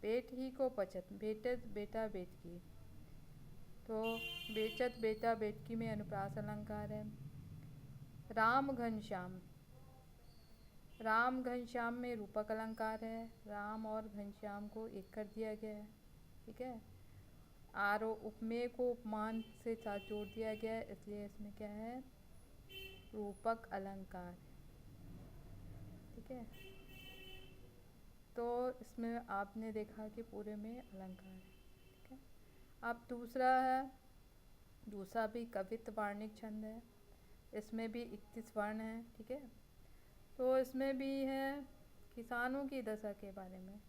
बेट ही को पचत, भेटत बेटा बेटकी। तो बेचत बेटा बेटकी में अनुप्रास अलंकार है। राम घनश्याम, राम घनश्याम में रूपक अलंकार है। राम और घनश्याम को एक कर दिया गया है, ठीक है। उपमेय को उपमान से साथ जोड़ दिया गया है, इसलिए इसमें क्या है, रूपक अलंकार, ठीक है। तो इसमें आपने देखा कि पूरे में अलंकार है, ठीक है। अब दूसरा भी कवित्व वार्णिक छंद है। इसमें भी 31 वर्ण हैं, ठीक है। तो इसमें भी है किसानों की दशा के बारे में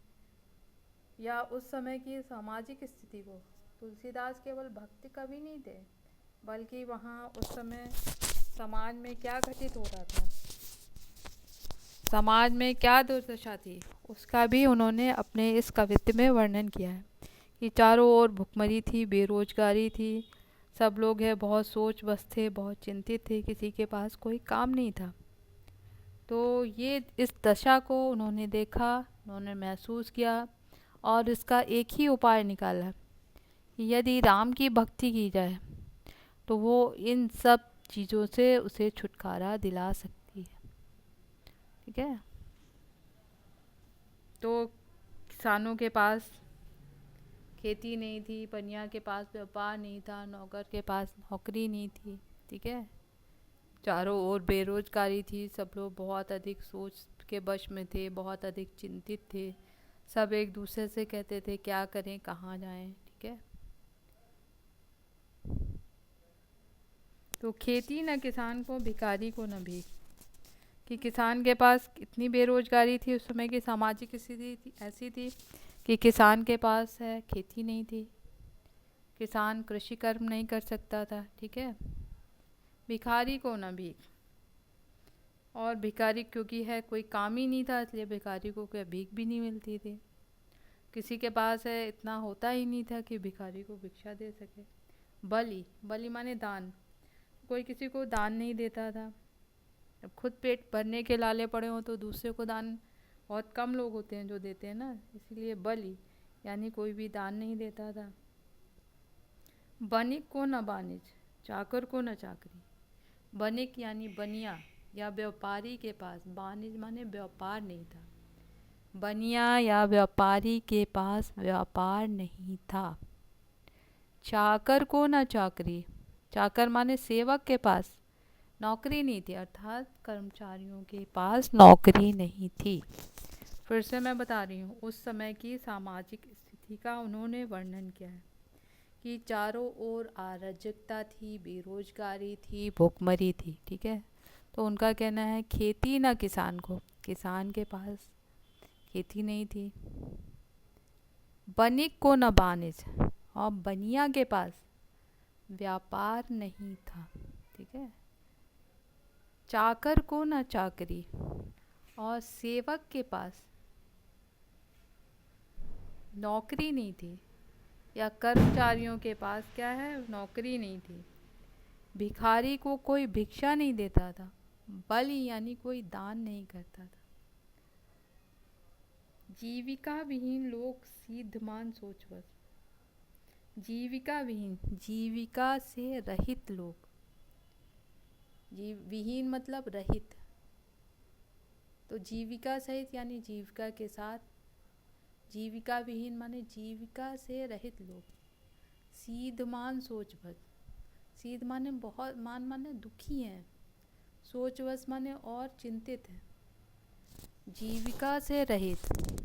या उस समय की सामाजिक स्थिति को। तुलसीदास केवल भक्ति कवि नहीं थे, बल्कि वहाँ उस समय समाज में क्या घटित हो रहा था, समाज में क्या दुर्दशा थी, उसका भी उन्होंने अपने इस कवित्व में वर्णन किया है कि चारों ओर भुखमरी थी, बेरोजगारी थी, सब लोग है बहुत सोच बस थे, बहुत चिंतित थे, किसी के पास कोई काम नहीं था। तो ये इस दशा को उन्होंने देखा, उन्होंने महसूस किया और इसका एक ही उपाय निकाला कि यदि राम की भक्ति की जाए तो वो इन सब चीज़ों से उसे छुटकारा दिला सकती है, ठीक है। तो किसानों के पास खेती नहीं थी, बनिया के पास व्यापार नहीं था, नौकर के पास नौकरी नहीं थी, ठीक है। चारों ओर बेरोजगारी थी, सब लोग बहुत अधिक सोच के वश में थे, बहुत अधिक चिंतित थे, सब एक दूसरे से कहते थे क्या करें, कहाँ जाएं, ठीक है। तो खेती न किसान को, भिखारी को न भीख, कि किसान के पास इतनी बेरोजगारी थी, उस समय की सामाजिक स्थिति ऐसी थी कि किसान के पास है खेती नहीं थी, किसान कृषि कर्म नहीं कर सकता था, ठीक है। भिखारी को न भीख, और भिखारी क्योंकि है कोई काम ही नहीं था, इसलिए भिखारी को कोई भीख भी नहीं मिलती थी। किसी के पास है इतना होता ही नहीं था कि भिखारी को भिक्षा दे सके। बलि माने दान, कोई किसी को दान नहीं देता था। अब खुद पेट भरने के लाले पड़े हो तो दूसरे को दान, बहुत कम लोग होते हैं जो देते हैं ना, इसीलिए बलि यानी कोई भी दान नहीं देता था। बनिक को न बानिज, चाकर को न चाकरी। बनिक यानी बनिया या व्यापारी के पास, बानिज माने व्यापार नहीं था, बनिया या व्यापारी के पास व्यापार नहीं था। चाकर को न चाकरी, चाकर माने सेवक के पास नौकरी नहीं थी, अर्थात कर्मचारियों के पास नौकरी नहीं थी। फिर से मैं बता रही हूँ, उस समय की सामाजिक स्थिति का उन्होंने वर्णन किया है कि चारों ओर अराजकता थी, बेरोजगारी थी, भूखमरी थी, ठीक है। तो उनका कहना है खेती न किसान को, किसान के पास खेती नहीं थी। बनिक को न बानिज, और बनिया के पास व्यापार नहीं था, ठीक है। चाकर को न चाकरी, और सेवक के पास नौकरी नहीं थी, या कर्मचारियों के पास क्या है, नौकरी नहीं थी। भिखारी को कोई भिक्षा नहीं देता था, बलि यानी कोई दान नहीं करता था। जीविका विहीन लोग सीधमान सोचवश, जीविका विहीन, जीविका से रहित लोग, विहीन मतलब रहित, तो जीविका सहित यानी जीविका के साथ, जीविका विहीन माने जीविका से रहित लोग। सीधमान सोचवश, सीध माने बहुत, मान माने दुखी हैं, सोचवश माने और चिंतित है। जीविका से रहित